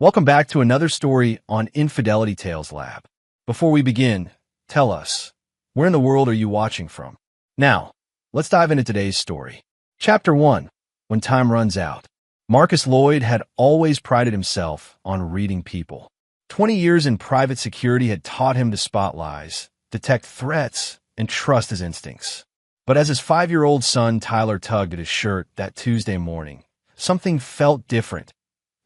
Welcome back to another story on Infidelity Tales Lab. Before we begin, tell us, where in the world are you watching from? Now, let's dive into today's story. Chapter 1. When Time Runs Out. Marcus Lloyd had always prided himself on reading people. 20 years in private security had taught him to spot lies, detect threats, and trust his instincts. But as his 5-year-old son Tyler tugged at his shirt that Tuesday morning, something felt different,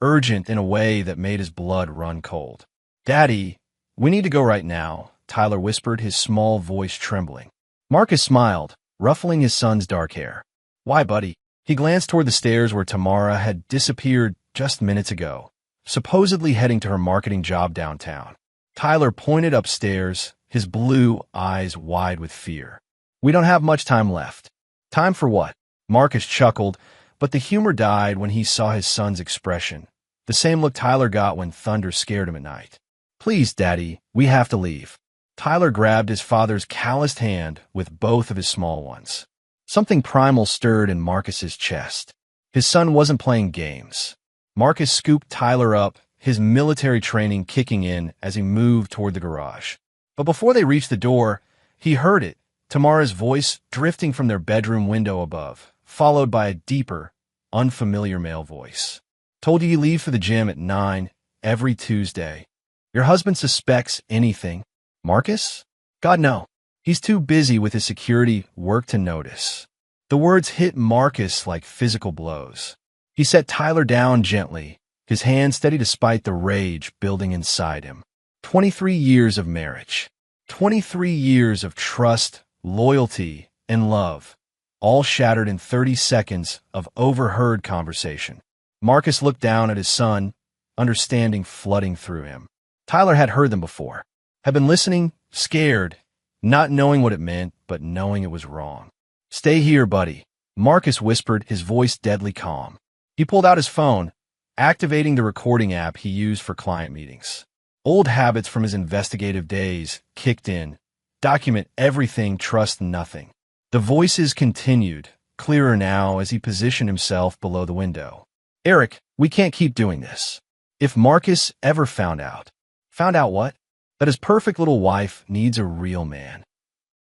urgent in a way that made his blood run cold. "Daddy, we need to go right now," Tyler whispered, his small voice trembling. Marcus smiled, ruffling his son's dark hair. "Why, buddy?" He glanced toward the stairs where Tamara had disappeared just minutes ago, supposedly heading to her marketing job downtown. Tyler pointed upstairs, his blue eyes wide with fear. "We don't have much time left." "Time for what?" Marcus chuckled, but the humor died when he saw his son's expression, the same look Tyler got when thunder scared him at night. "Please, Daddy, we have to leave." Tyler grabbed his father's calloused hand with both of his small ones. Something primal stirred in Marcus's chest. His son wasn't playing games. Marcus scooped Tyler up, his military training kicking in as he moved toward the garage. But before they reached the door, he heard it, Tamara's voice drifting from their bedroom window above, followed by a deeper, unfamiliar male voice. "Told you leave for the gym at 9 every Tuesday. Your husband suspects anything?" "Marcus? God, no. He's too busy with his security work to notice." The words hit Marcus like physical blows. He set Tyler down gently, his hand steady despite the rage building inside him. 23 years of marriage. 23 years of trust, loyalty, and love, all shattered in 30 seconds of overheard conversation. Marcus looked down at his son, understanding flooding through him. Tyler had heard them before, had been listening, scared, not knowing what it meant, but knowing it was wrong. "Stay here, buddy," Marcus whispered, his voice deadly calm. He pulled out his phone, activating the recording app he used for client meetings. Old habits from his investigative days kicked in. Document everything, trust nothing. The voices continued, clearer now as he positioned himself below the window. "Eric, we can't keep doing this." If Marcus ever found out. Found out what? That his perfect little wife needs a real man.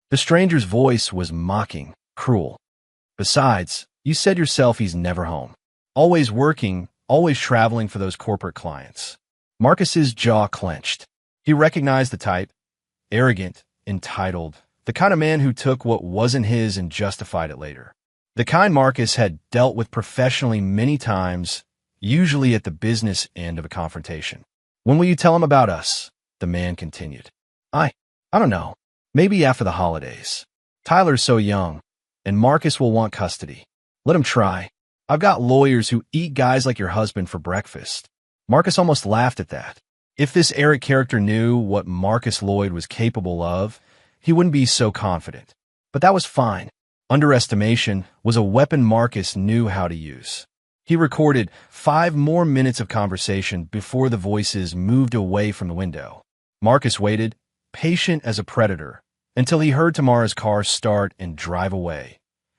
The stranger's voice was mocking, cruel. "Besides, you said yourself he's never home. Always working, always traveling for those corporate clients." Marcus's jaw clenched. He recognized the type. Arrogant, entitled. The kind of man who took what wasn't his and justified it later. The kind Marcus had dealt with professionally many times, usually at the business end of a confrontation. "When will you tell him about us?" the man continued. I don't know. Maybe after the holidays. Tyler's so young, and Marcus will want custody. Let him try. I've got lawyers who eat guys like your husband for breakfast." Marcus almost laughed at that. If this Eric character knew what Marcus Lloyd was capable of, he wouldn't be so confident. But that was fine. Underestimation was a weapon Marcus knew how to use. He recorded 5 more minutes of conversation before the voices moved away from the window. Marcus waited, patient as a predator, until he heard Tamara's car start and drive away,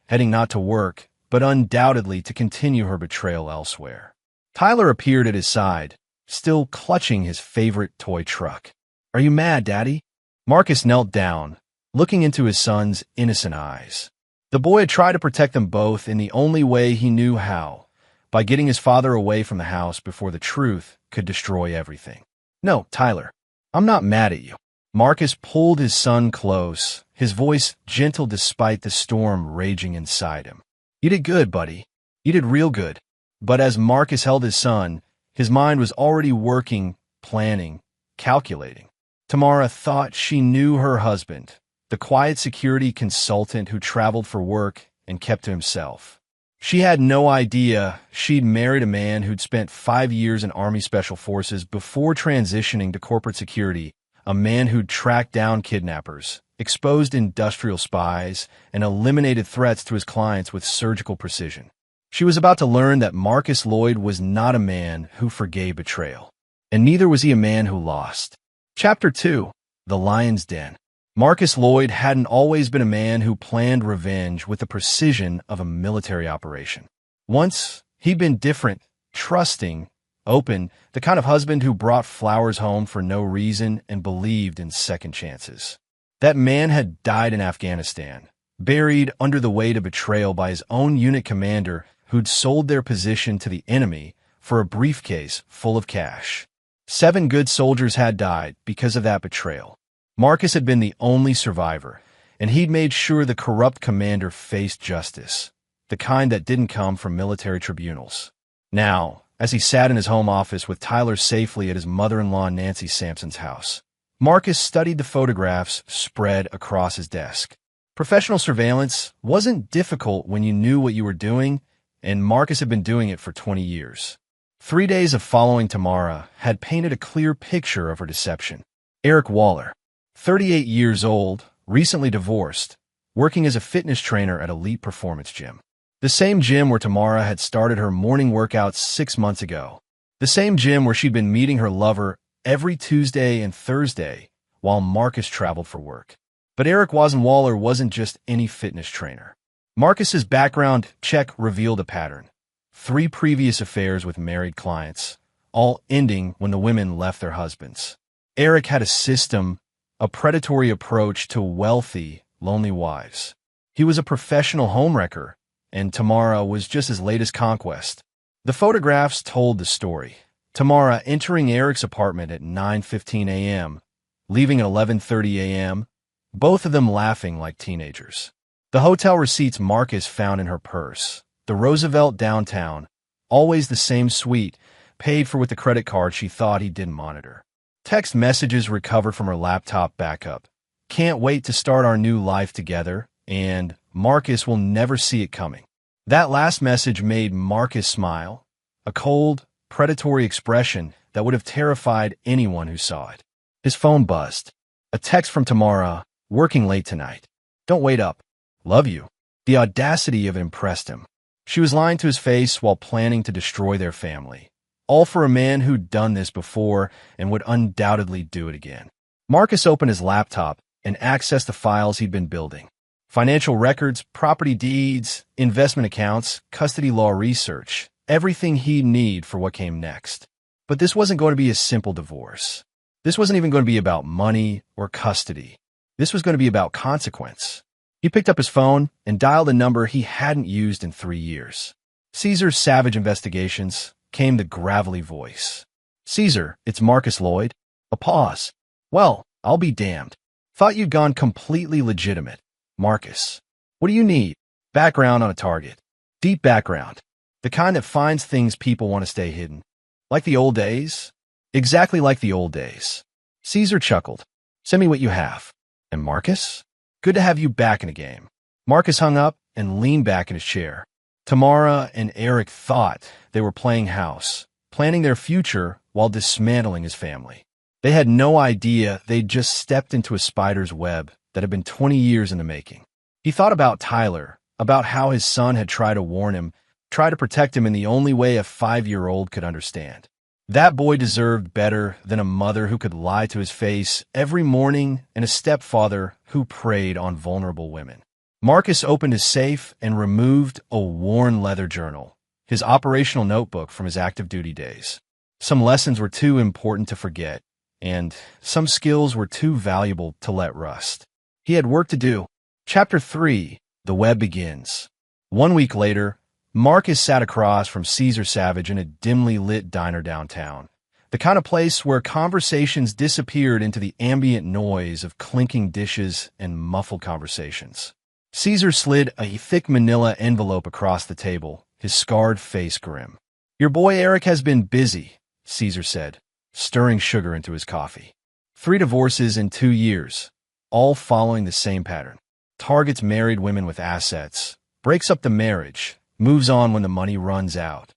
heading not to work, but undoubtedly to continue her betrayal elsewhere. Tyler appeared at his side, still clutching his favorite toy truck. "Are you mad, Daddy?" Marcus knelt down, looking into his son's innocent eyes. The boy had tried to protect them both in the only way he knew how, by getting his father away from the house before the truth could destroy everything. "No, Tyler, I'm not mad at you." Marcus pulled his son close, his voice gentle despite the storm raging inside him. "You did good, buddy. You did real good." But as Marcus held his son, his mind was already working, planning, calculating. Tamara thought she knew her husband, the quiet security consultant who traveled for work and kept to himself. She had no idea she'd married a man who'd spent 5 years in Army Special Forces before transitioning to corporate security, a man who'd tracked down kidnappers, exposed industrial spies, and eliminated threats to his clients with surgical precision. She was about to learn that Marcus Lloyd was not a man who forgave betrayal, and neither was he a man who lost. Chapter 2. The Lion's Den. Marcus Lloyd hadn't always been a man who planned revenge with the precision of a military operation. Once, he'd been different, trusting, Open, the kind of husband who brought flowers home for no reason and believed in second chances. That man had died in Afghanistan, buried under the weight of betrayal by his own unit commander who'd sold their position to the enemy for a briefcase full of cash. 7 good soldiers had died because of that betrayal. Marcus had been the only survivor, and he'd made sure the corrupt commander faced justice, the kind that didn't come from military tribunals. Now, as he sat in his home office with Tyler safely at his mother-in-law Nancy Sampson's house, Marcus studied the photographs spread across his desk. Professional surveillance wasn't difficult when you knew what you were doing, and Marcus had been doing it for 20 years. 3 days of following Tamara had painted a clear picture of her deception. Eric Waller, 38 years old, recently divorced, working as a fitness trainer at Elite Performance Gym. The same gym where Tamara had started her morning workouts 6 months ago. The same gym where she'd been meeting her lover every Tuesday and Thursday while Marcus traveled for work. But Eric Waller wasn't just any fitness trainer. Marcus's background check revealed a pattern. 3 previous affairs with married clients, all ending when the women left their husbands. Eric had a system, a predatory approach to wealthy, lonely wives. He was a professional homewrecker, and Tamara was just his latest conquest. The photographs told the story. Tamara entering Eric's apartment at 9:15 a.m., leaving at 11:30 a.m., both of them laughing like teenagers. The hotel receipts Marcus found in her purse. The Roosevelt downtown, always the same suite, paid for with the credit card she thought he didn't monitor. Text messages recovered from her laptop backup. Can't wait to start our new life together, and Marcus will never see it coming. That last message made Marcus smile, a cold, predatory expression that would have terrified anyone who saw it. His phone buzzed. A text from Tamara, working late tonight. Don't wait up. Love you. The audacity of it impressed him. She was lying to his face while planning to destroy their family. All for a man who'd done this before and would undoubtedly do it again. Marcus opened his laptop and accessed the files he'd been building. Financial records, property deeds, investment accounts, custody law research, everything he'd need for what came next. But this wasn't going to be a simple divorce. This wasn't even going to be about money or custody. This was going to be about consequence. He picked up his phone and dialed a number he hadn't used in 3 years. Caesar's Savage Investigations came the gravelly voice. Caesar, it's Marcus Lloyd. A pause. Well, I'll be damned. Thought you'd gone completely legitimate. Marcus. What do you need? Background on a target. Deep background. The kind that finds things people want to stay hidden. Like the old days? Exactly like the old days. Caesar chuckled. Send me what you have. And Marcus? Good to have you back in the game. Marcus hung up and leaned back in his chair. Tamara and Eric thought they were playing house, planning their future while dismantling his family. They had no idea they'd just stepped into a spider's web that had been 20 years in the making. He thought about Tyler, about how his son had tried to warn him, tried to protect him in the only way a 5-year-old could understand. That boy deserved better than a mother who could lie to his face every morning and a stepfather who preyed on vulnerable women. Marcus opened his safe and removed a worn leather journal, his operational notebook from his active duty days. Some lessons were too important to forget, and some skills were too valuable to let rust. He had work to do. Chapter 3, The Web Begins. 1 week later, Marcus sat across from Caesar Savage in a dimly lit diner downtown, the kind of place where conversations disappeared into the ambient noise of clinking dishes and muffled conversations. Caesar slid a thick manila envelope across the table, his scarred face grim. Your boy Eric has been busy, Caesar said, stirring sugar into his coffee. 3 divorces in 2 years, all following the same pattern. Targets married women with assets, breaks up the marriage, moves on when the money runs out.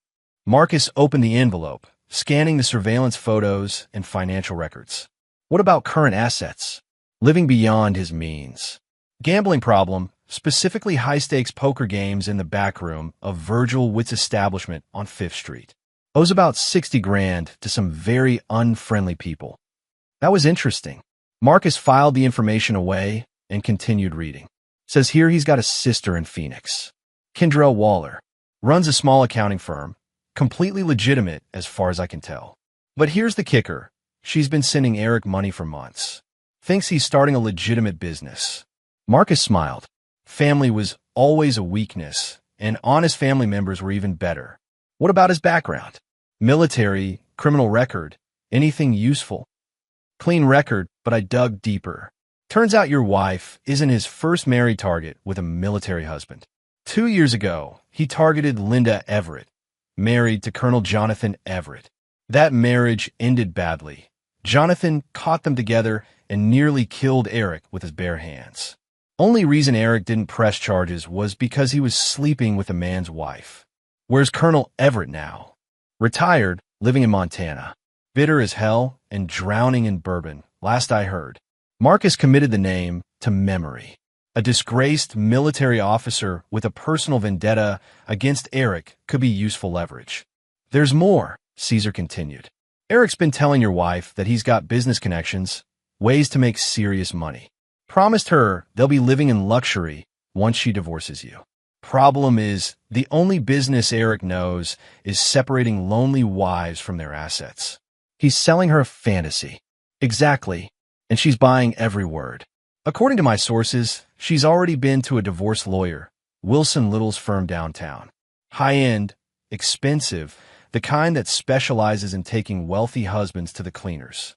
Marcus opened the envelope, scanning the surveillance photos and financial records. What about current assets? Living beyond his means. Gambling problem, specifically high-stakes poker games in the back room of Virgil Witt's establishment on 5th Street. Owes about 60 grand to some very unfriendly people. That was interesting. Marcus filed the information away and continued reading. Says here he's got a sister in Phoenix. Kendrell Waller. Runs a small accounting firm. Completely legitimate as far as I can tell. But here's the kicker. She's been sending Eric money for months. Thinks he's starting a legitimate business. Marcus smiled. Family was always a weakness, and honest family members were even better. What about his background? Military, criminal record, anything useful? Clean record, but I dug deeper. Turns out your wife isn't his first married target with a military husband. 2 years ago, he targeted Linda Everett, married to Colonel Jonathan Everett. That marriage ended badly. Jonathan caught them together and nearly killed Eric with his bare hands. Only reason Eric didn't press charges was because he was sleeping with a man's wife. Where's Colonel Everett now? Retired, living in Montana. Bitter as hell and drowning in bourbon, last I heard. Marcus committed the name to memory. A disgraced military officer with a personal vendetta against Eric could be useful leverage. There's more, Caesar continued. Eric's been telling your wife that he's got business connections, ways to make serious money. Promised her they'll be living in luxury once she divorces you. Problem is, the only business Eric knows is separating lonely wives from their assets. He's selling her a fantasy. Exactly. And she's buying every word. According to my sources, she's already been to a divorce lawyer, Wilson Little's firm downtown. High-end, expensive, the kind that specializes in taking wealthy husbands to the cleaners.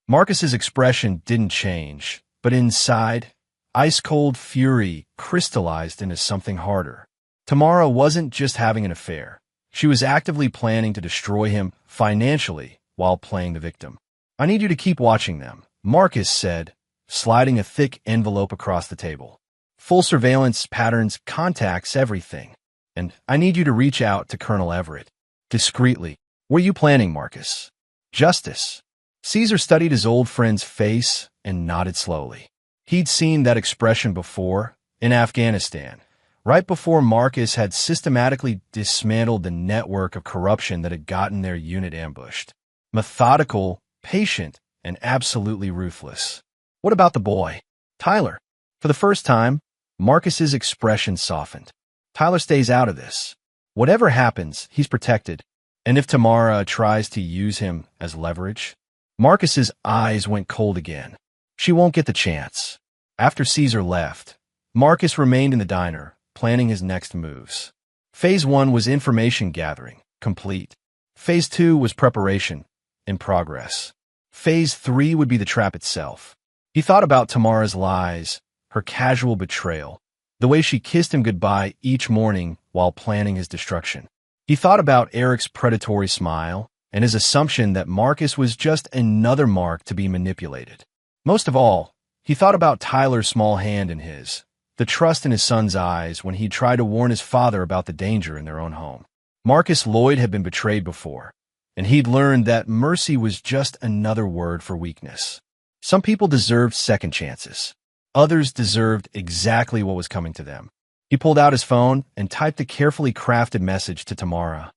Marcus's expression didn't change, but inside, ice-cold fury crystallized into something harder. Tamara wasn't just having an affair. She was actively planning to destroy him financially while playing the victim. I need you to keep watching them, Marcus said, sliding a thick envelope across the table. Full surveillance, patterns, contacts, everything. And I need you to reach out to Colonel Everett. Discreetly. What are you planning, Marcus? Justice. Caesar studied his old friend's face and nodded slowly. He'd seen that expression before, in Afghanistan, right before Marcus had systematically dismantled the network of corruption that had gotten their unit ambushed. Methodical, patient, and absolutely ruthless. What about the boy? Tyler. For the first time, Marcus's expression softened. Tyler stays out of this. Whatever happens, he's protected. And if Tamara tries to use him as leverage? Marcus's eyes went cold again. She won't get the chance. After Caesar left, Marcus remained in the diner, planning his next moves. Phase 1 was information gathering, complete. Phase 2 was preparation, in progress. Phase 3 would be the trap itself. He thought about Tamara's lies, her casual betrayal, the way she kissed him goodbye each morning while planning his destruction. He thought about Eric's predatory smile and his assumption that Marcus was just another mark to be manipulated. Most of all, he thought about Tyler's small hand in his, the trust in his son's eyes when he tried to warn his father about the danger in their own home. Marcus Lloyd had been betrayed before, and he'd learned that mercy was just another word for weakness. Some people deserved second chances. Others deserved exactly what was coming to them. He pulled out his phone and typed a carefully crafted message to Tamara.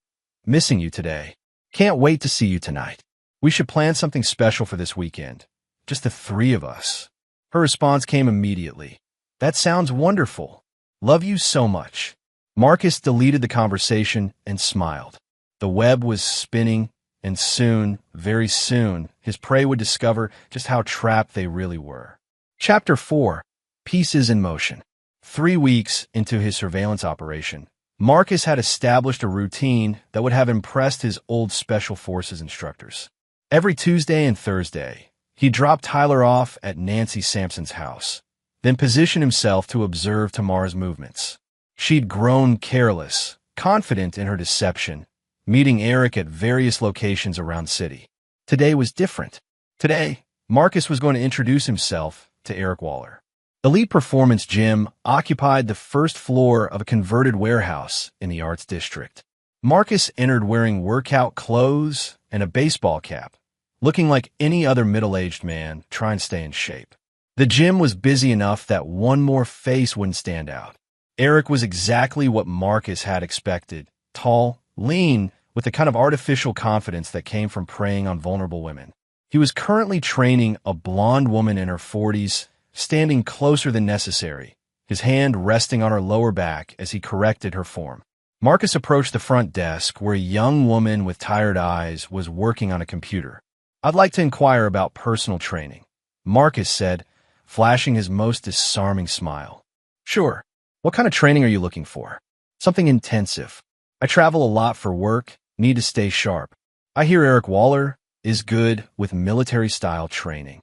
Missing you today. Can't wait to see you tonight. We should plan something special for this weekend. Just the 3 of us. Her response came immediately. That sounds wonderful. Love you so much. Marcus deleted the conversation and smiled. The web was spinning, and soon, very soon, his prey would discover just how trapped they really were. Chapter 4. Pieces in Motion. 3 weeks into his surveillance operation, Marcus had established a routine that would have impressed his old Special Forces instructors. Every Tuesday and Thursday, he dropped Tyler off at Nancy Sampson's house, then positioned himself to observe Tamara's movements. She'd grown careless, confident in her deception, meeting Eric at various locations around the city. Today was different. Today, Marcus was going to introduce himself to Eric Waller. Elite Performance Gym occupied the first floor of a converted warehouse in the Arts District. Marcus entered wearing workout clothes and a baseball cap, looking like any other middle-aged man trying to stay in shape. The gym was busy enough that one more face wouldn't stand out. Eric was exactly what Marcus had expected, tall, lean, with the kind of artificial confidence that came from preying on vulnerable women. He was currently training a blonde woman in her 40s, standing closer than necessary, his hand resting on her lower back as he corrected her form. Marcus approached the front desk where a young woman with tired eyes was working on a computer. "I'd like to inquire about personal training," Marcus said, flashing his most disarming smile. "Sure. What kind of training are you looking for?" "Something intensive. I travel a lot for work, need to stay sharp. I hear Eric Waller is good with military-style training."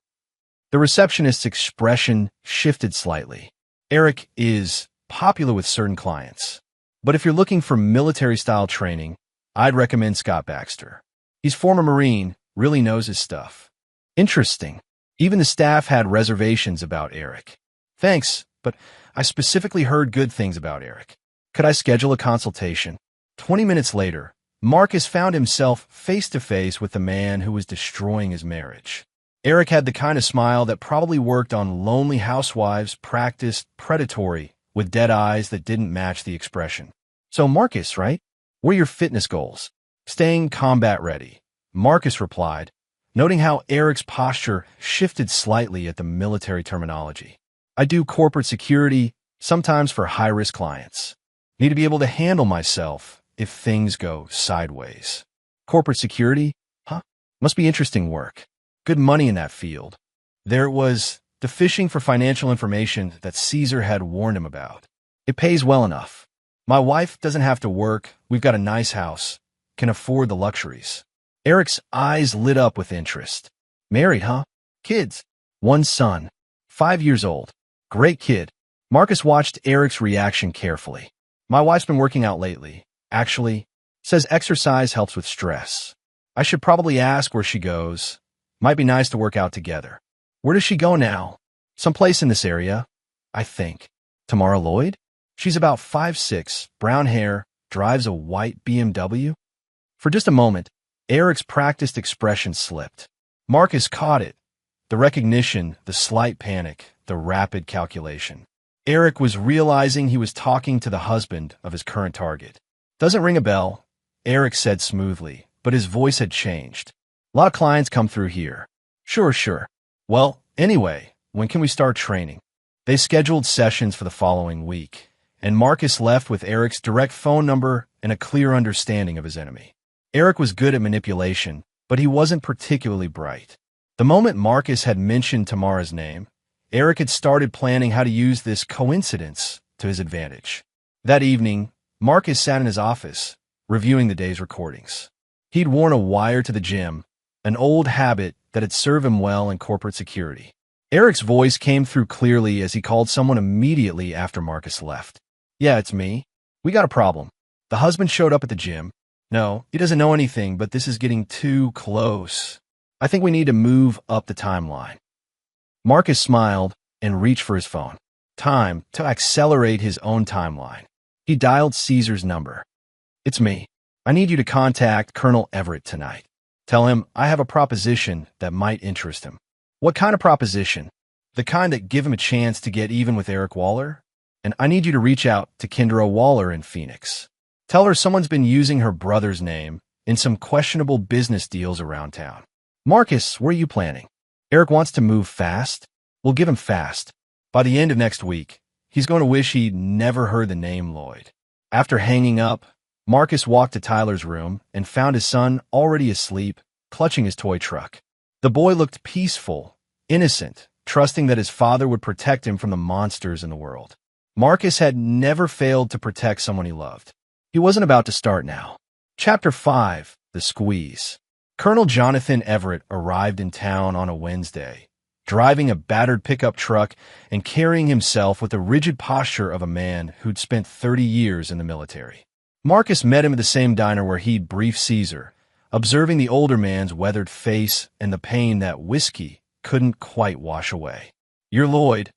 The receptionist's expression shifted slightly. "Eric is popular with certain clients. But if you're looking for military-style training, I'd recommend Scott Baxter. He's former Marine, really knows his stuff." "Interesting." Even the staff had reservations about Eric. "Thanks, but I specifically heard good things about Eric. Could I schedule a consultation?" 20 minutes later, Marcus found himself face-to-face with the man who was destroying his marriage. Eric had the kind of smile that probably worked on lonely housewives, practiced predatory, with dead eyes that didn't match the expression. "So Marcus, right? What are your fitness goals?" "Staying combat ready," Marcus replied, noting how Eric's posture shifted slightly at the military terminology. "I do corporate security, sometimes for high-risk clients. Need to be able to handle myself if things go sideways." "Corporate security? Huh? Must be interesting work. Good money in that field." There it was, the fishing for financial information that Caesar had warned him about. "It pays well enough. My wife doesn't have to work, we've got a nice house, can afford the luxuries." Eric's eyes lit up with interest. "Married, huh? Kids?" "One son, 5 years old. Great kid." Marcus watched Eric's reaction carefully. "My wife's been working out lately. Actually, says exercise helps with stress. I should probably ask where she goes. Might be nice to work out together." "Where does she go now?" "Someplace in this area, I think." "Tamara Lloyd?" "She's about 5'6", brown hair, drives a white BMW." For just a moment, Eric's practiced expression slipped. Marcus caught it. The recognition, the slight panic, the rapid calculation. Eric was realizing he was talking to the husband of his current target. "Doesn't ring a bell," Eric said smoothly, but his voice had changed. "A lot of clients come through here." Sure. "Well, anyway, when can we start training?" They scheduled sessions for the following week, and Marcus left with Eric's direct phone number and a clear understanding of his enemy. Eric was good at manipulation, but he wasn't particularly bright. The moment Marcus had mentioned Tamara's name, Eric had started planning how to use this coincidence to his advantage. That evening, Marcus sat in his office, reviewing the day's recordings. He'd worn a wire to the gym, an old habit that had served him well in corporate security. Eric's voice came through clearly as he called someone immediately after Marcus left. "Yeah, it's me. We got a problem. The husband showed up at the gym. No, he doesn't know anything, but this is getting too close. I think we need to move up the timeline." Marcus smiled and reached for his phone. Time to accelerate his own timeline. He dialed Caesar's number. "It's me. I need you to contact Colonel Everett tonight. Tell him I have a proposition that might interest him." "What kind of proposition?" "The kind that give him a chance to get even with Eric Waller. And I need you to reach out to Kendra Waller in Phoenix. Tell her someone's been using her brother's name in some questionable business deals around town." "Marcus, where are you planning?" "Eric wants to move fast. We'll give him fast. By the end of next week, he's going to wish he'd never heard the name Lloyd." After hanging up, Marcus walked to Tyler's room and found his son already asleep, clutching his toy truck. The boy looked peaceful, innocent, trusting that his father would protect him from the monsters in the world. Marcus had never failed to protect someone he loved. He wasn't about to start now. Chapter 5, The Squeeze. Colonel Jonathan Everett arrived in town on a Wednesday, driving a battered pickup truck and carrying himself with the rigid posture of a man who'd spent 30 years in the military. Marcus met him at the same diner where he'd briefed Caesar, observing the older man's weathered face and the pain that whiskey couldn't quite wash away. "You're Lloyd,"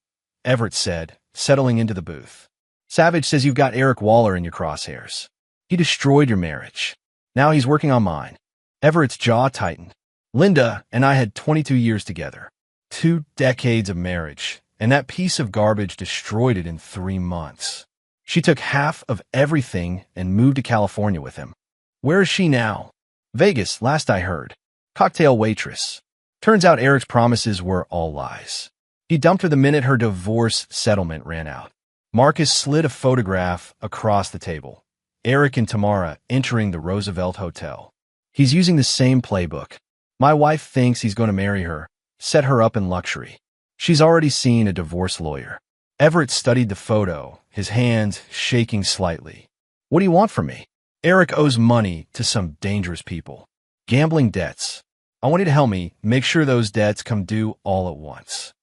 Everett said, settling into the booth. "Savage says you've got Eric Waller in your crosshairs. He destroyed your marriage. Now he's working on mine." Everett's jaw tightened. "Linda and I had 22 years together. 2 decades of marriage, and that piece of garbage destroyed it in 3 months. She took half of everything and moved to California with him." "Where is she now?" "Vegas, last I heard. Cocktail waitress." Turns out Eric's promises were all lies. He dumped her the minute her divorce settlement ran out. Marcus slid a photograph across the table. Eric and Tamara entering the Roosevelt Hotel. He's using the same playbook. My wife thinks he's going to marry her, set her up in luxury. She's already seen a divorce lawyer. Everett studied the photo, his hands shaking slightly. What do you want from me? Eric owes money to some dangerous people. Gambling debts. I want you to help me make sure those debts come due all at once.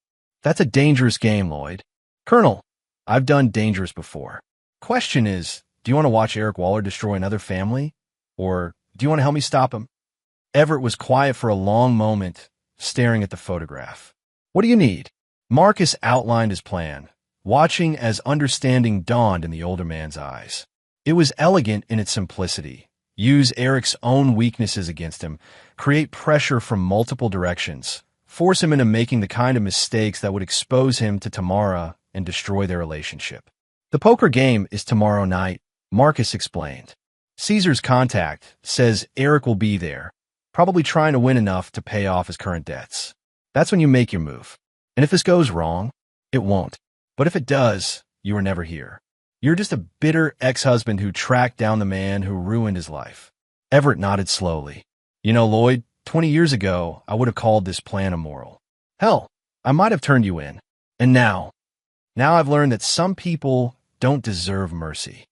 That's a dangerous game, Lloyd. Colonel, I've done dangerous before. Question is, do you want to watch Eric Waller destroy another family? Or do you want to help me stop him? Everett was quiet for a long moment, staring at the photograph. What do you need? Marcus outlined his plan, watching as understanding dawned in the older man's eyes. It was elegant in its simplicity. Use Eric's own weaknesses against him, create pressure from multiple directions, force him into making the kind of mistakes that would expose him to Tamara and destroy their relationship. The poker game is tomorrow night, Marcus explained. Caesar's contact says Eric will be there, probably trying to win enough to pay off his current debts. That's when you make your move. And if this goes wrong, it won't. But if it does, you are never here. You're just a bitter ex-husband who tracked down the man who ruined his life. Everett nodded slowly. You know, Lloyd, 20 years ago, I would have called this plan immoral. Hell, I might have turned you in. And now I've learned that some people don't deserve mercy.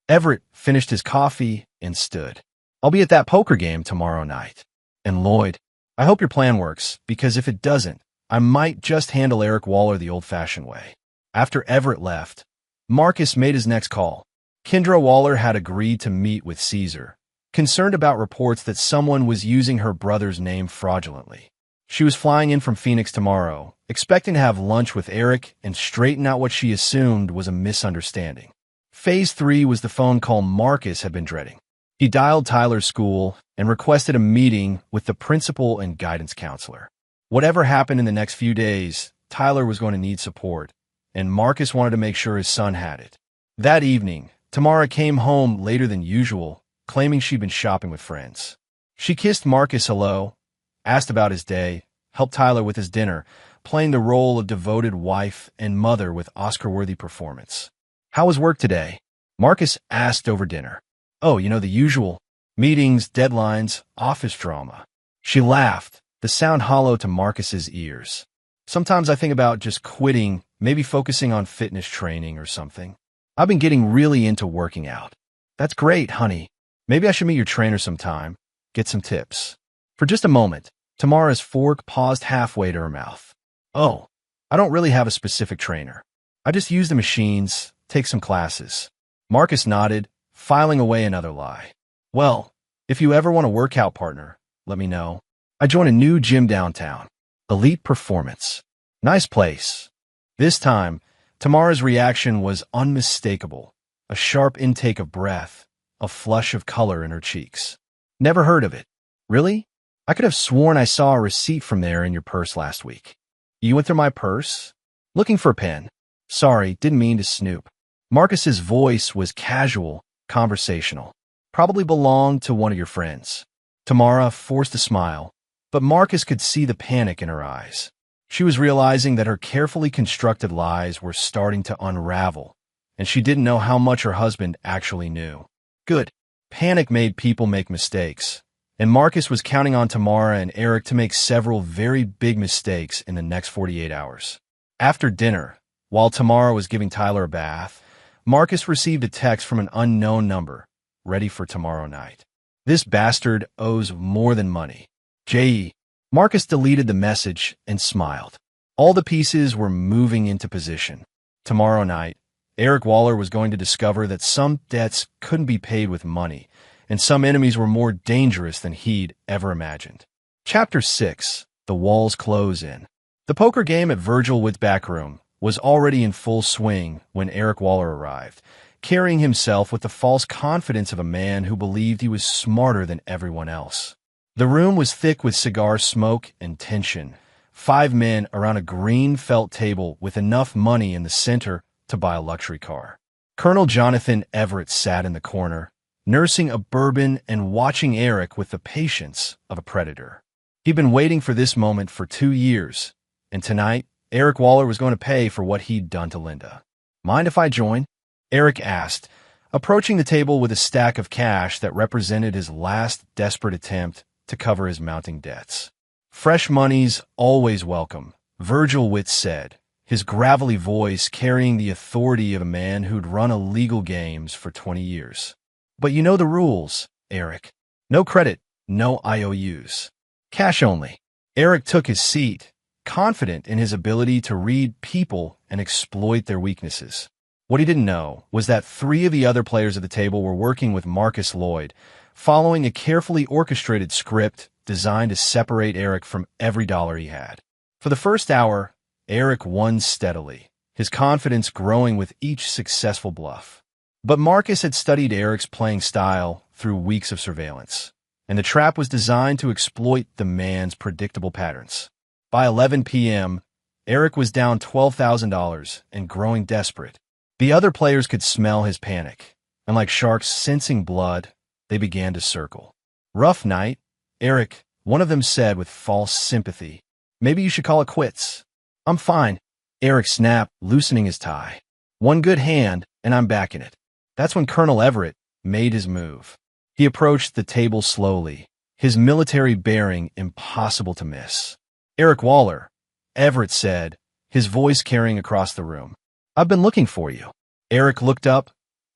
Everett finished his coffee and stood. I'll be at that poker game tomorrow night. And Lloyd, I hope your plan works, because if it doesn't, I might just handle Eric Waller the old-fashioned way. After Everett left, Marcus made his next call. Kendra Waller had agreed to meet with Caesar, concerned about reports that someone was using her brother's name fraudulently. She was flying in from Phoenix tomorrow, expecting to have lunch with Eric and straighten out what she assumed was a misunderstanding. Phase 3 was the phone call Marcus had been dreading. He dialed Tyler's school and requested a meeting with the principal and guidance counselor. Whatever happened in the next few days, Tyler was going to need support, and Marcus wanted to make sure his son had it. That evening, Tamara came home later than usual, claiming she'd been shopping with friends. She kissed Marcus hello, asked about his day, helped Tyler with his dinner, playing the role of devoted wife and mother with Oscar-worthy performance. How was work today? Marcus asked over dinner. Oh, you know, the usual. Meetings, deadlines, office drama. She laughed, the sound hollow to Marcus's ears. Sometimes I think about just quitting, maybe focusing on fitness training or something. I've been getting really into working out. That's great, honey. Maybe I should meet your trainer sometime, get some tips. For just a moment, Tamara's fork paused halfway to her mouth. Oh, I don't really have a specific trainer. I just use the machines, take some classes. Marcus nodded, filing away another lie. Well, if you ever want a workout partner, let me know. I joined a new gym downtown. Elite Performance. Nice place. This time, Tamara's reaction was unmistakable. A sharp intake of breath, a flush of color in her cheeks. Never heard of it. Really? I could have sworn I saw a receipt from there in your purse last week. You went through my purse? Looking for a pen. Sorry, didn't mean to snoop. Marcus's voice was casual, conversational. Probably belonged to one of your friends. Tamara forced a smile, but Marcus could see the panic in her eyes. She was realizing that her carefully constructed lies were starting to unravel, and she didn't know how much her husband actually knew. Good. Panic made people make mistakes, and Marcus was counting on Tamara and Eric to make several very big mistakes in the next 48 hours. After dinner, while Tamara was giving Tyler a bath, Marcus received a text from an unknown number, ready for tomorrow night. This bastard owes more than money. J.E. Marcus deleted the message and smiled. All the pieces were moving into position. Tomorrow night, Eric Waller was going to discover that some debts couldn't be paid with money, and some enemies were more dangerous than he'd ever imagined. Chapter 6. The Walls Close In. The poker game at Virgil Wood's back room was already in full swing when Eric Waller arrived, carrying himself with the false confidence of a man who believed he was smarter than everyone else. The room was thick with cigar smoke and tension. 5 men around a green felt table with enough money in the center to buy a luxury car. Colonel Jonathan Everett sat in the corner, nursing a bourbon and watching Eric with the patience of a predator. He'd been waiting for this moment for 2 years, and tonight, Eric Waller was going to pay for what he'd done to Linda. Mind if I join? Eric asked, approaching the table with a stack of cash that represented his last desperate attempt to cover his mounting debts. "Fresh money's always welcome," Virgil Witt said, his gravelly voice carrying the authority of a man who'd run illegal games for 20 years. "But you know the rules, Eric. No credit, no IOUs. Cash only." Eric took his seat, confident in his ability to read people and exploit their weaknesses. What he didn't know was that 3 of the other players at the table were working with Marcus Lloyd, following a carefully orchestrated script designed to separate Eric from every dollar he had. For the first hour, Eric won steadily, his confidence growing with each successful bluff. But Marcus had studied Eric's playing style through weeks of surveillance, and the trap was designed to exploit the man's predictable patterns. By 11 p.m., Eric was down $12,000 and growing desperate. The other players could smell his panic, and like sharks sensing blood, they began to circle. "Rough night, Eric," one of them said with false sympathy. "Maybe you should call it quits." "I'm fine," Eric snapped, loosening his tie. "One good hand, and I'm back in it." That's when Colonel Everett made his move. He approached the table slowly, his military bearing impossible to miss. "Eric Waller," Everett said, his voice carrying across the room. "I've been looking for you." Eric looked up,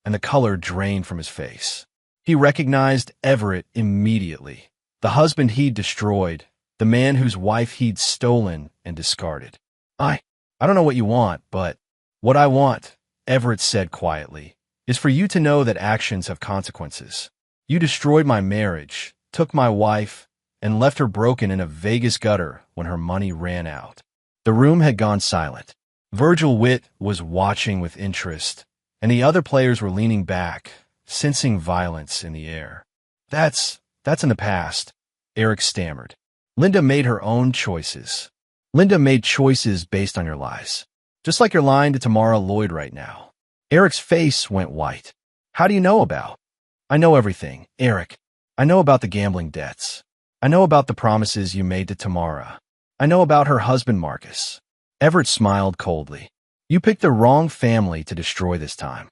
and the color drained from his face. He recognized Everett immediately, the husband he'd destroyed, the man whose wife he'd stolen and discarded. I don't know what you want, but what I want," Everett said quietly, "is for you to know that actions have consequences. You destroyed my marriage, took my wife, and left her broken in a Vegas gutter when her money ran out." The room had gone silent. Virgil Witt was watching with interest, and the other players were leaning back, sensing violence in the air. That's in the past," Eric stammered. "Linda made her own choices. Linda made choices based on your lies. Just like you're lying to Tamara Lloyd right now." Eric's face went white. "How do you know about?" "I know everything, Eric. I know about the gambling debts. I know about the promises you made to Tamara. I know about her husband, Marcus." Everett smiled coldly. "You picked the wrong family to destroy this time."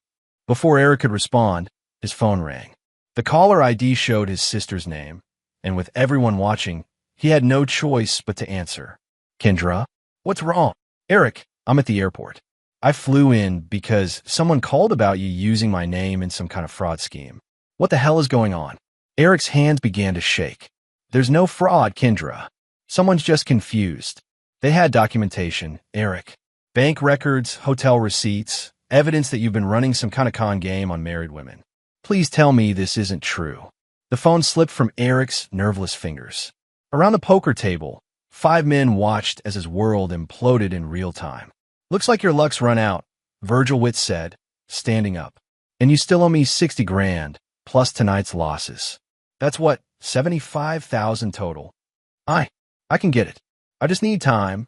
Before Eric could respond, his phone rang. The caller ID showed his sister's name, and with everyone watching, he had no choice but to answer. "Kendra, what's wrong?" "Eric, I'm at the airport. I flew in because someone called about you using my name in some kind of fraud scheme. What the hell is going on?" Eric's hands began to shake. "There's no fraud, Kendra. Someone's just confused. They had documentation, Eric. Bank records, hotel receipts, evidence that you've been running some kind of con game on married women. Please tell me this isn't true." The phone slipped from Eric's nerveless fingers. Around the poker table, 5 men watched as his world imploded in real time. "Looks like your luck's run out," Virgil Witt said, standing up. "And you still owe me 60 grand, plus tonight's losses. That's what, 75,000 total. I can get it. I just need time."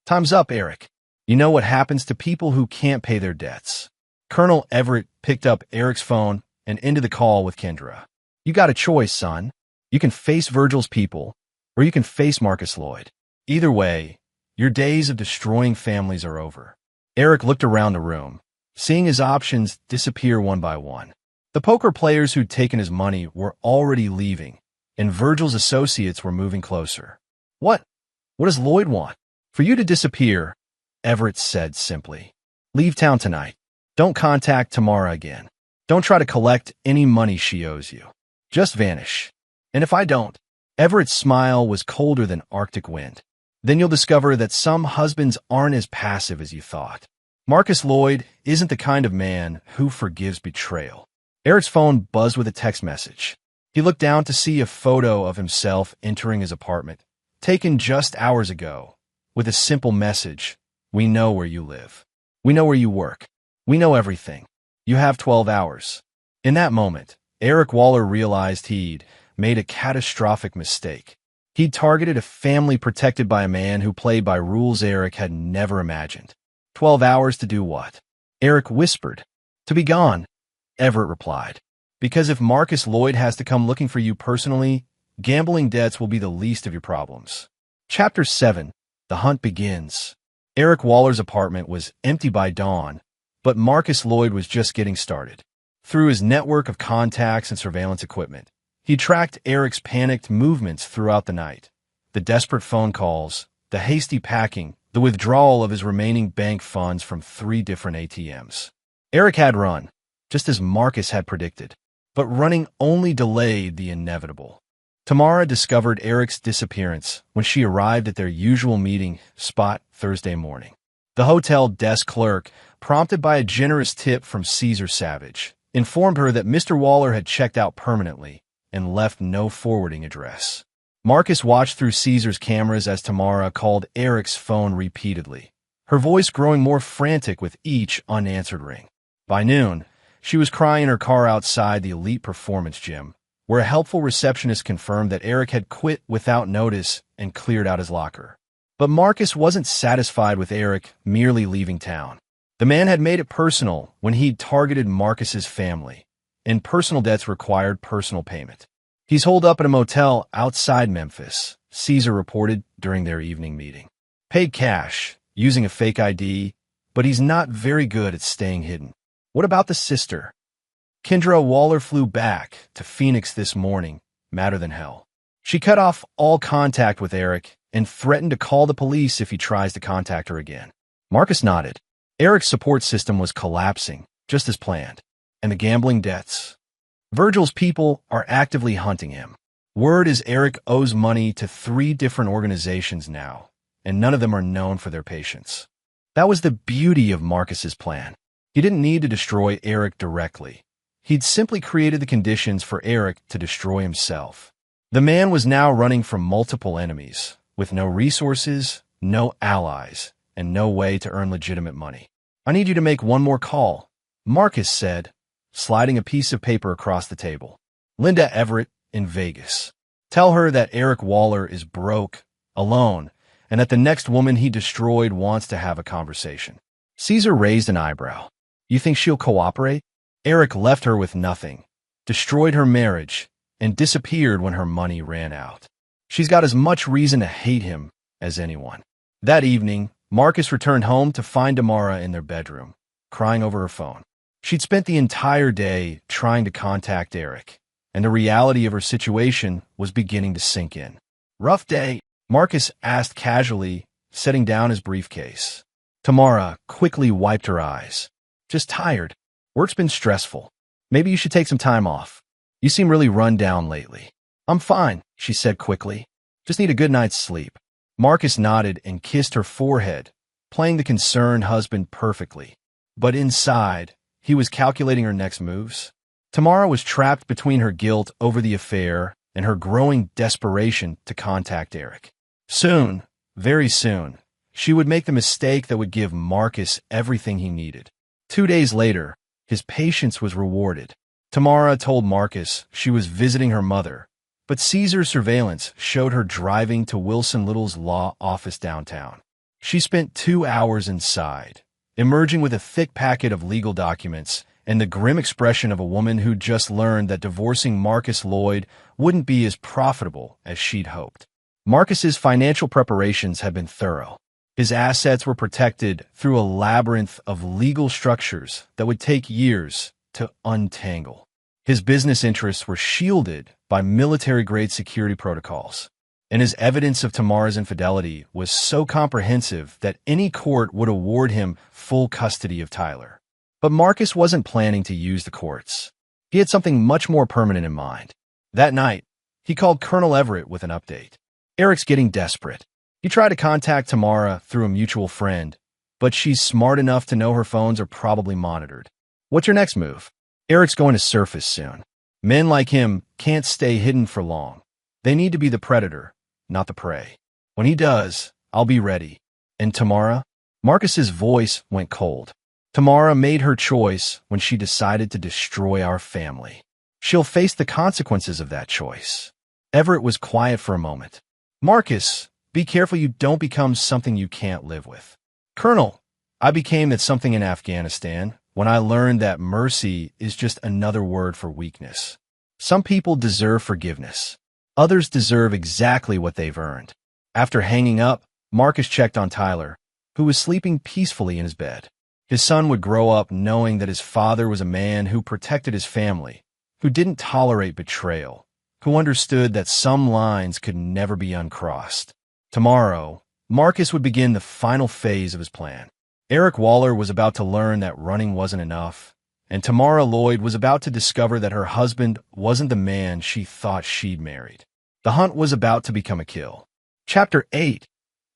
"Time's up, Eric. You know what happens to people who can't pay their debts." Colonel Everett picked up Eric's phone and ended the call with Kendra. "You got a choice, son. You can face Virgil's people, or you can face Marcus Lloyd. Either way, your days of destroying families are over." Eric looked around the room, seeing his options disappear one by one. The poker players who'd taken his money were already leaving, and Virgil's associates were moving closer. What does Lloyd want?" "For you to disappear," Everett said simply. "Leave town tonight. Don't contact Tamara again. Don't try to collect any money she owes you. Just vanish. And if I don't," Everett's smile was colder than Arctic wind, "then you'll discover that some husbands aren't as passive as you thought. Marcus Lloyd isn't the kind of man who forgives betrayal." Eric's phone buzzed with a text message. He looked down to see a photo of himself entering his apartment, taken just hours ago, with a simple message: "We know where you live. We know where you work. We know everything. You have 12 hours. In that moment, Eric Waller realized he'd made a catastrophic mistake. He'd targeted a family protected by a man who played by rules Eric had never imagined. 12 hours to do what? Eric whispered. "To be gone," Everett replied. "Because if Marcus Lloyd has to come looking for you personally, gambling debts will be the least of your problems." Chapter 7. The Hunt Begins. Eric Waller's apartment was empty by dawn, but Marcus Lloyd was just getting started. Through his network of contacts and surveillance equipment, he tracked Eric's panicked movements throughout the night. The desperate phone calls, the hasty packing, the withdrawal of his remaining bank funds from 3 different ATMs. Eric had run, just as Marcus had predicted, but running only delayed the inevitable. Tamara discovered Eric's disappearance when she arrived at their usual meeting spot Thursday morning. The hotel desk clerk, prompted by a generous tip from Caesar Savage, informed her that Mr. Waller had checked out permanently and left no forwarding address. Marcus watched through Caesar's cameras as Tamara called Eric's phone repeatedly, her voice growing more frantic with each unanswered ring. By noon, she was crying in her car outside the elite performance gym, where a helpful receptionist confirmed that Eric had quit without notice and cleared out his locker. But Marcus wasn't satisfied with Eric merely leaving town. The man had made it personal when he'd targeted Marcus's family, and personal debts required personal payment. He's holed up at a motel outside Memphis, Caesar reported during their evening meeting. Paid cash, using a fake ID, but he's not very good at staying hidden. What about the sister? Kendra Waller flew back to Phoenix this morning, madder than hell. She cut off all contact with Eric and threatened to call the police if he tries to contact her again. Marcus nodded. Eric's support system was collapsing, just as planned. And the gambling debts. Virgil's people are actively hunting him. Word is Eric owes money to 3 different organizations now, and none of them are known for their patience. That was the beauty of Marcus's plan. He didn't need to destroy Eric directly. He'd simply created the conditions for Eric to destroy himself. The man was now running from multiple enemies, with no resources, no allies, and no way to earn legitimate money. I need you to make one more call, Marcus said, sliding a piece of paper across the table. Linda Everett in Vegas. Tell her that Eric Waller is broke, alone, and that the next woman he destroyed wants to have a conversation. Caesar raised an eyebrow. You think she'll cooperate? Eric left her with nothing, destroyed her marriage, and disappeared when her money ran out. She's got as much reason to hate him as anyone. That evening, Marcus returned home to find Tamara in their bedroom, crying over her phone. She'd spent the entire day trying to contact Eric, and the reality of her situation was beginning to sink in. Rough day, Marcus asked casually, setting down his briefcase. Tamara quickly wiped her eyes. Just tired. Work's been stressful. Maybe you should take some time off. You seem really run down lately. I'm fine, she said quickly. Just need a good night's sleep. Marcus nodded and kissed her forehead, playing the concerned husband perfectly. But inside, he was calculating her next moves. Tamara was trapped between her guilt over the affair and her growing desperation to contact Eric. Soon, very soon, she would make the mistake that would give Marcus everything he needed. 2 days later, his patience was rewarded. Tamara told Marcus she was visiting her mother, but Caesar's surveillance showed her driving to Wilson Little's law office downtown. She spent 2 hours inside, emerging with a thick packet of legal documents and the grim expression of a woman who'd just learned that divorcing Marcus Lloyd wouldn't be as profitable as she'd hoped. Marcus's financial preparations had been thorough. His assets were protected through a labyrinth of legal structures that would take years to untangle. His business interests were shielded by military-grade security protocols, and his evidence of Tamara's infidelity was so comprehensive that any court would award him full custody of Tyler. But Marcus wasn't planning to use the courts. He had something much more permanent in mind. That night, he called Colonel Everett with an update. Eric's getting desperate. He tried to contact Tamara through a mutual friend, but she's smart enough to know her phones are probably monitored. What's your next move? Eric's going to surface soon. Men like him can't stay hidden for long. They need to be the predator, not the prey. When he does, I'll be ready. And Tamara? Marcus's voice went cold. Tamara made her choice when she decided to destroy our family. She'll face the consequences of that choice. Everett was quiet for a moment. Marcus, be careful you don't become something you can't live with. Colonel, I became that something in Afghanistan when I learned that mercy is just another word for weakness. Some people deserve forgiveness. Others deserve exactly what they've earned. After hanging up, Marcus checked on Tyler, who was sleeping peacefully in his bed. His son would grow up knowing that his father was a man who protected his family, who didn't tolerate betrayal, who understood that some lines could never be uncrossed. Tomorrow, Marcus would begin the final phase of his plan. Eric Waller was about to learn that running wasn't enough, and Tamara Lloyd was about to discover that her husband wasn't the man she thought she'd married. The hunt was about to become a kill. Chapter 8.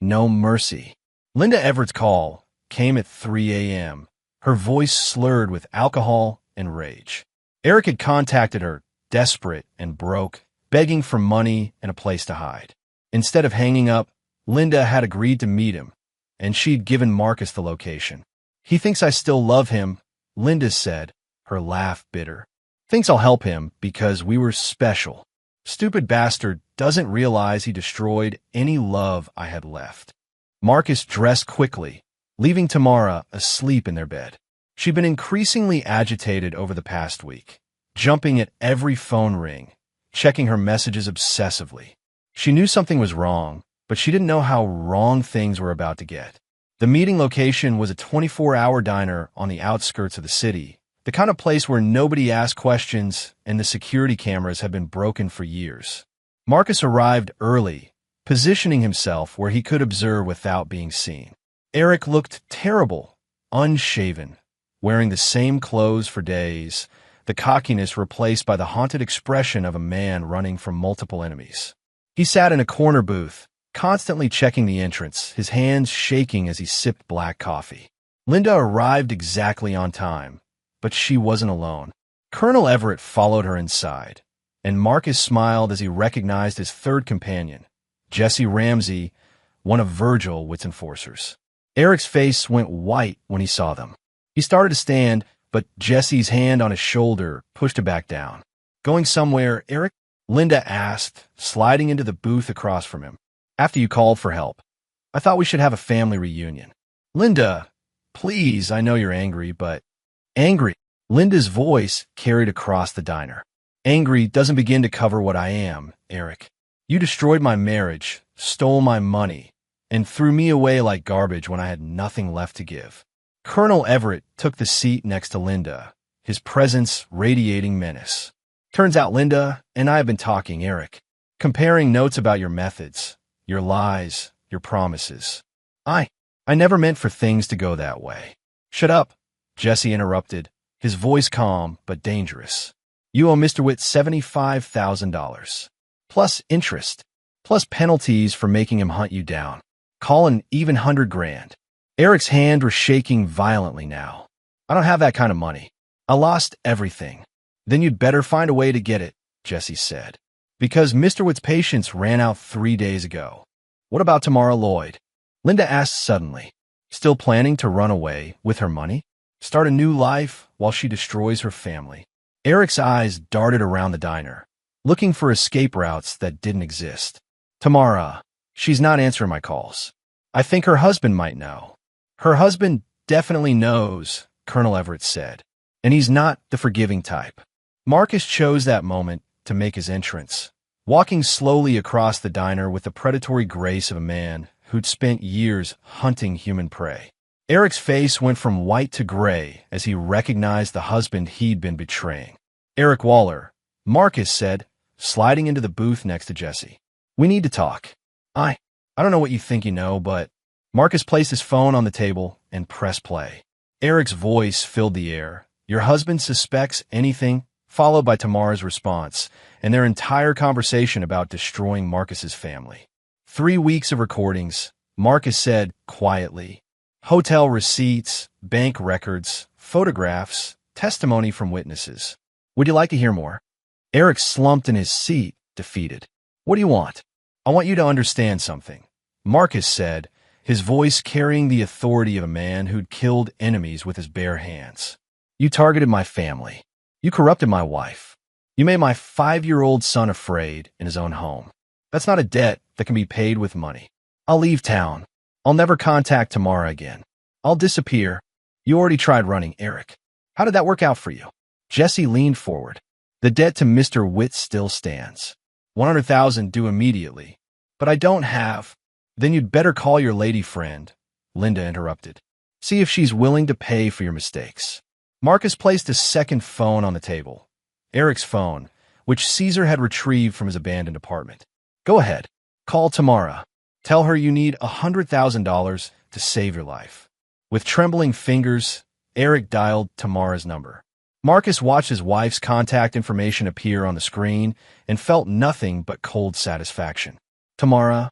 No Mercy. Linda Everett's call came at 3 a.m., her voice slurred with alcohol and rage. Eric had contacted her, desperate and broke, begging for money and a place to hide. Instead of hanging up, Linda had agreed to meet him, and she'd given Marcus the location. "He thinks I still love him," Linda said, her laugh bitter. "Thinks I'll help him because we were special. Stupid bastard doesn't realize he destroyed any love I had left." Marcus dressed quickly, leaving Tamara asleep in their bed. She'd been increasingly agitated over the past week, jumping at every phone ring, checking her messages obsessively. She knew something was wrong, but she didn't know how wrong things were about to get. The meeting location was a 24-hour diner on the outskirts of the city, the kind of place where nobody asked questions and the security cameras had been broken for years. Marcus arrived early, positioning himself where he could observe without being seen. Eric looked terrible, unshaven, wearing the same clothes for days, the cockiness replaced by the haunted expression of a man running from multiple enemies. He sat in a corner booth, constantly checking the entrance, his hands shaking as he sipped black coffee. Linda arrived exactly on time, but she wasn't alone. Colonel Everett followed her inside, and Marcus smiled as he recognized his third companion, Jesse Ramsey, one of Virgil Witt's enforcers. Eric's face went white when he saw them. He started to stand, but Jesse's hand on his shoulder pushed him back down. "Going somewhere, Eric?" Linda asked, sliding into the booth across from him. "After you called for help. I thought we should have a family reunion." "Linda, please, I know you're angry, but—" "Angry?" Linda's voice carried across the diner. "Angry doesn't begin to cover what I am, Eric. You destroyed my marriage, stole my money, and threw me away like garbage when I had nothing left to give." Colonel Everett took the seat next to Linda, his presence radiating menace. "Turns out Linda and I have been talking, Eric, comparing notes about your methods, your lies, your promises. I never meant for things to go that way." "Shut up," Jesse interrupted, his voice calm but dangerous. "You owe Mr. Witt $75,000, plus interest, plus penalties for making him hunt you down. Call an even $100,000. Eric's hand was shaking violently now. "I don't have that kind of money. I lost everything." "Then you'd better find a way to get it," Jesse said. "Because Mr. Witt's patience ran out 3 days ago." "What about Tamara Lloyd?" Linda asked suddenly. "Still planning to run away with her money? Start a new life while she destroys her family?" Eric's eyes darted around the diner, looking for escape routes that didn't exist. "Tamara, she's not answering my calls. I think her husband might know." "Her husband definitely knows," Colonel Everett said, "and he's not the forgiving type." Marcus chose that moment to make his entrance, walking slowly across the diner with the predatory grace of a man who'd spent years hunting human prey. Eric's face went from white to gray as he recognized the husband he'd been betraying. "Eric Waller," Marcus said, sliding into the booth next to Jesse. "We need to talk. I don't know what you think you know, but—" Marcus placed his phone on the table and pressed play. Eric's voice filled the air. "Your husband suspects anything?" followed by Tamara's response, and their entire conversation about destroying Marcus's family. 3 weeks of recordings, Marcus said quietly. Hotel receipts, bank records, photographs, testimony from witnesses. "Would you like to hear more?" Eric slumped in his seat, defeated. "What do you want?" "I want you to understand something," Marcus said, his voice carrying the authority of a man who'd killed enemies with his bare hands. "You targeted my family. You corrupted my wife. You made my 5-year-old son afraid in his own home. That's not a debt that can be paid with money. I'll leave town. I'll never contact Tamara again. I'll disappear. You already tried running, Eric. How did that work out for you?" Jesse leaned forward. "The debt to Mr. Witt still stands. $100,000 due immediately. But I don't have—" "Then you'd better call your lady friend," Linda interrupted. See if she's willing to pay for your mistakes. Marcus placed a second phone on the table. Eric's phone, which Caesar had retrieved from his abandoned apartment. Go ahead. Call Tamara. Tell her you need $100,000 to save your life. With trembling fingers, Eric dialed Tamara's number. Marcus watched his wife's contact information appear on the screen and felt nothing but cold satisfaction. Tamara?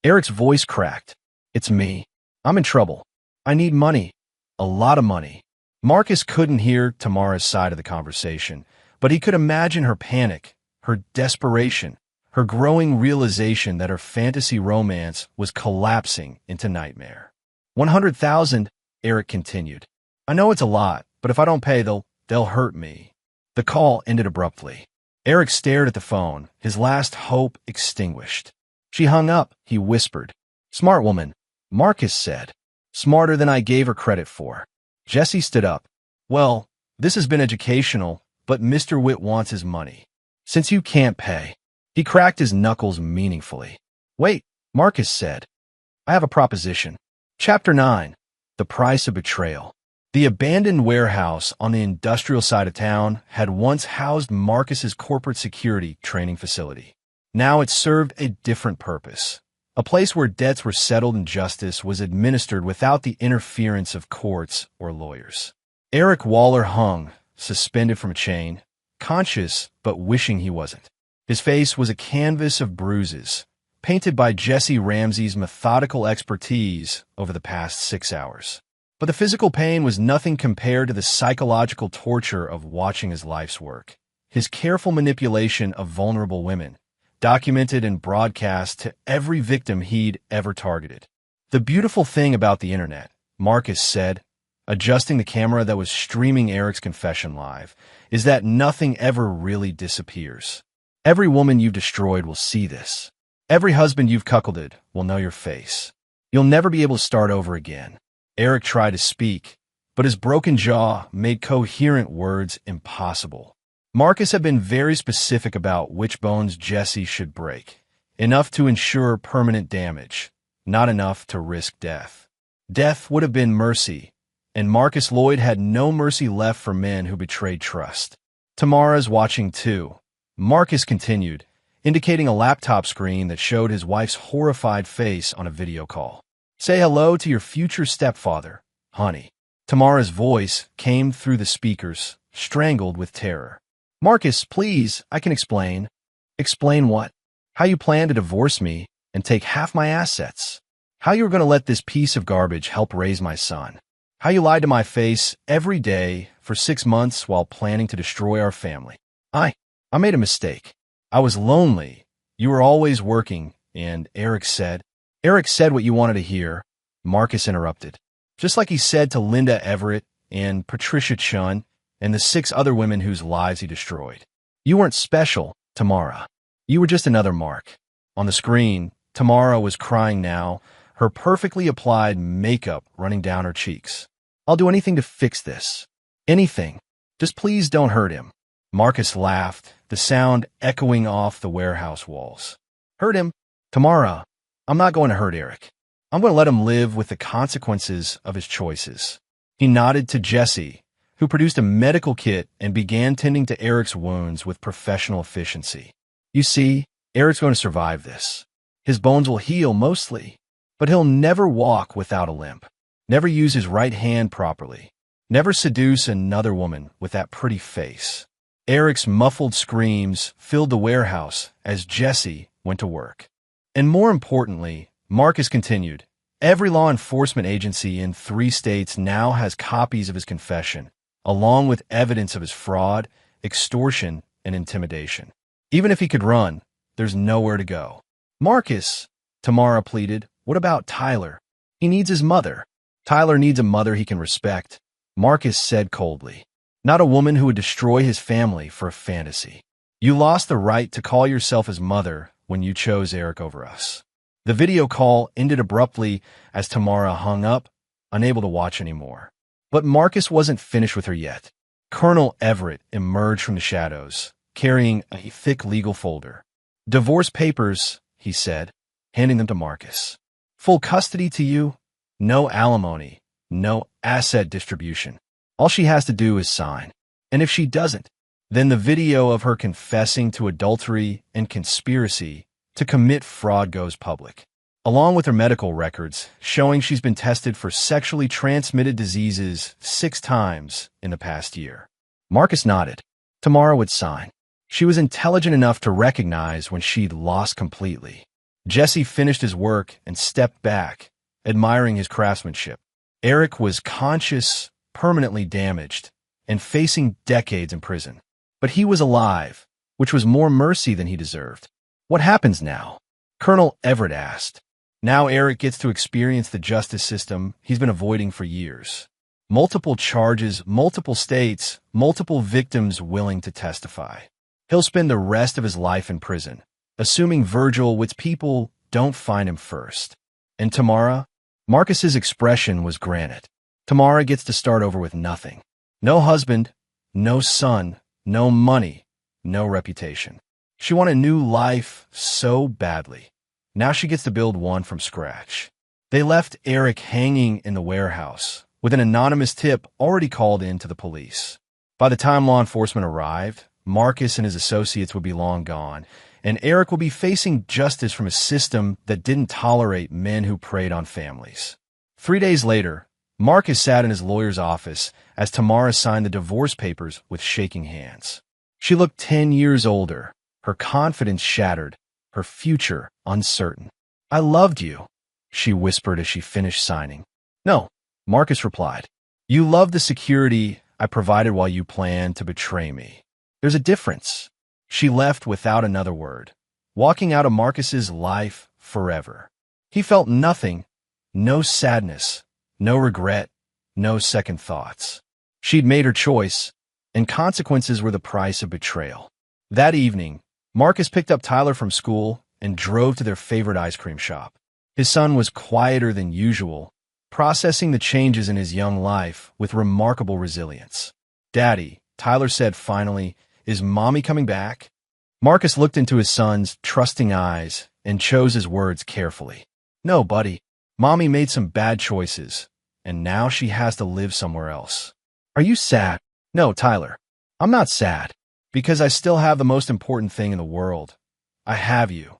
Eric's voice cracked. It's me. I'm in trouble. I need money. A lot of money. Marcus couldn't hear Tamara's side of the conversation, but he could imagine her panic, her desperation, her growing realization that her fantasy romance was collapsing into nightmare. 100,000, Eric continued. I know it's a lot, but if I don't pay, they'll hurt me. The call ended abruptly. Eric stared at the phone, his last hope extinguished. She hung up, he whispered. Smart woman, Marcus said. Smarter than I gave her credit for. Jesse stood up. Well, this has been educational, but Mr. Witt wants his money. Since you can't pay. He cracked his knuckles meaningfully. Wait, Marcus said. I have a proposition. Chapter 9. The Price of Betrayal. The abandoned warehouse on the industrial side of town had once housed Marcus's corporate security training facility. Now it served a different purpose. A place where debts were settled and justice was administered without the interference of courts or lawyers. Eric Waller hung, suspended from a chain, conscious but wishing he wasn't. His face was a canvas of bruises, painted by Jesse Ramsey's methodical expertise over the past 6 hours. But the physical pain was nothing compared to the psychological torture of watching his life's work. His careful manipulation of vulnerable women, documented and broadcast to every victim he'd ever targeted. The beautiful thing about the internet, Marcus said, adjusting the camera that was streaming Eric's confession live, is that nothing ever really disappears. Every woman you've destroyed will see this. Every husband you've cuckolded will know your face. You'll never be able to start over again. Eric tried to speak, but his broken jaw made coherent words impossible. Marcus had been very specific about which bones Jesse should break, enough to ensure permanent damage, not enough to risk death. Death would have been mercy, and Marcus Lloyd had no mercy left for men who betrayed trust. Tamara's watching too. Marcus continued, indicating a laptop screen that showed his wife's horrified face on a video call. Say hello to your future stepfather, honey. Tamara's voice came through the speakers, strangled with terror. Marcus, please, I can explain. Explain what? How you plan to divorce me and take half my assets. How you were going to let this piece of garbage help raise my son. How you lied to my face every day for 6 months while planning to destroy our family. I made a mistake. I was lonely. You were always working, and Eric said what you wanted to hear. Marcus interrupted. Just like he said to Linda Everett and Patricia Chun and the 6 other women whose lives he destroyed. You weren't special, Tamara. You were just another mark. On the screen, Tamara was crying now, her perfectly applied makeup running down her cheeks. I'll do anything to fix this. Anything. Just please don't hurt him. Marcus laughed, the sound echoing off the warehouse walls. Hurt him? Tamara, I'm not going to hurt Eric. I'm going to let him live with the consequences of his choices. He nodded to Jesse, who produced a medical kit and began tending to Eric's wounds with professional efficiency. You see, Eric's going to survive this. His bones will heal mostly, but he'll never walk without a limp, never use his right hand properly, never seduce another woman with that pretty face. Eric's muffled screams filled the warehouse as Jesse went to work. And more importantly, Marcus continued, every law enforcement agency in 3 states now has copies of his confession, along with evidence of his fraud, extortion, and intimidation. Even if he could run, there's nowhere to go. Marcus, Tamara pleaded, what about Tyler? He needs his mother. Tyler needs a mother he can respect, Marcus said coldly. Not a woman who would destroy his family for a fantasy. You lost the right to call yourself his mother when you chose Eric over us. The video call ended abruptly as Tamara hung up, unable to watch anymore. But Marcus wasn't finished with her yet. Colonel Everett emerged from the shadows, carrying a thick legal folder. Divorce papers, he said, handing them to Marcus. Full custody to you, no alimony, no asset distribution. All she has to do is sign. And if she doesn't, then the video of her confessing to adultery and conspiracy to commit fraud goes public, along with her medical records showing she's been tested for sexually transmitted diseases 6 times in the past year. Marcus nodded. Tamara would sign. She was intelligent enough to recognize when she'd lost completely. Jesse finished his work and stepped back, admiring his craftsmanship. Eric was conscious, permanently damaged, and facing decades in prison. But he was alive, which was more mercy than he deserved. What happens now? Colonel Everett asked. Now Eric gets to experience the justice system he's been avoiding for years. Multiple charges, multiple states, multiple victims willing to testify. He'll spend the rest of his life in prison, assuming Virgil with people don't find him first. And Tamara? Marcus's expression was granite. Tamara gets to start over with nothing. No husband, no son, no money, no reputation. She wanted a new life so badly. Now she gets to build one from scratch. They left Eric hanging in the warehouse, with an anonymous tip already called in to the police. By the time law enforcement arrived, Marcus and his associates would be long gone, and Eric will be facing justice from a system that didn't tolerate men who preyed on families. 3 days later, Marcus sat in his lawyer's office as Tamara signed the divorce papers with shaking hands. She looked 10 years older, her confidence shattered, her future uncertain. I loved you, she whispered as she finished signing. No, Marcus replied. You loved the security I provided while you planned to betray me. There's a difference. She left without another word, walking out of Marcus's life forever. He felt nothing, no sadness, no regret, no second thoughts. She'd made her choice, and consequences were the price of betrayal. That evening, Marcus picked up Tyler from school and drove to their favorite ice cream shop. His son was quieter than usual, processing the changes in his young life with remarkable resilience. Daddy, Tyler said finally, is Mommy coming back? Marcus looked into his son's trusting eyes and chose his words carefully. No, buddy. Mommy made some bad choices, and now she has to live somewhere else. Are you sad? No, Tyler. I'm not sad, because I still have the most important thing in the world. I have you.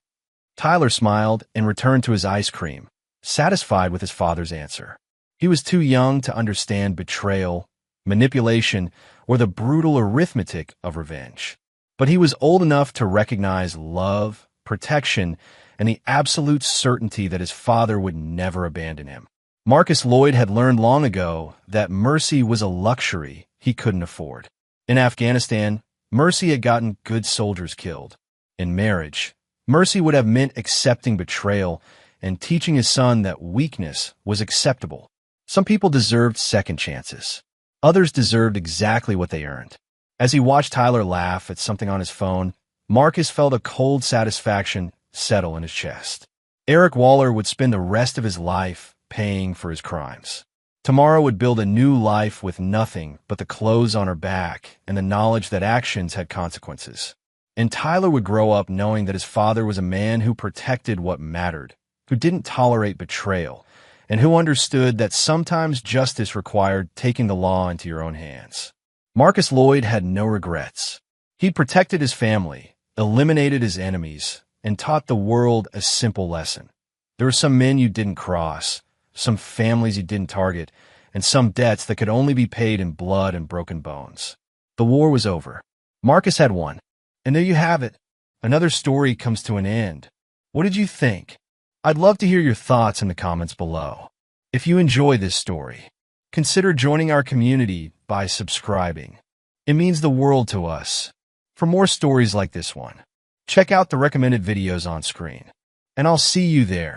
Tyler smiled and returned to his ice cream, satisfied with his father's answer. He was too young to understand betrayal, manipulation, or the brutal arithmetic of revenge. But he was old enough to recognize love, protection, and the absolute certainty that his father would never abandon him. Marcus Lloyd had learned long ago that mercy was a luxury he couldn't afford. In Afghanistan, mercy had gotten good soldiers killed. In marriage, mercy would have meant accepting betrayal and teaching his son that weakness was acceptable. Some people deserved second chances. Others deserved exactly what they earned. As he watched Tyler laugh at something on his phone, Marcus felt a cold satisfaction settle in his chest. Eric Waller would spend the rest of his life paying for his crimes. Tamara would build a new life with nothing but the clothes on her back and the knowledge that actions had consequences. And Tyler would grow up knowing that his father was a man who protected what mattered, who didn't tolerate betrayal, and who understood that sometimes justice required taking the law into your own hands. Marcus Lloyd had no regrets. He protected his family, eliminated his enemies, and taught the world a simple lesson. There were some men you didn't cross, some families you didn't target, and some debts that could only be paid in blood and broken bones. The war was over. Marcus had won. And there you have it. Another story comes to an end. What did you think? I'd love to hear your thoughts in the comments below. If you enjoy this story, consider joining our community by subscribing. It means the world to us. For more stories like this one, check out the recommended videos on screen. And I'll see you there.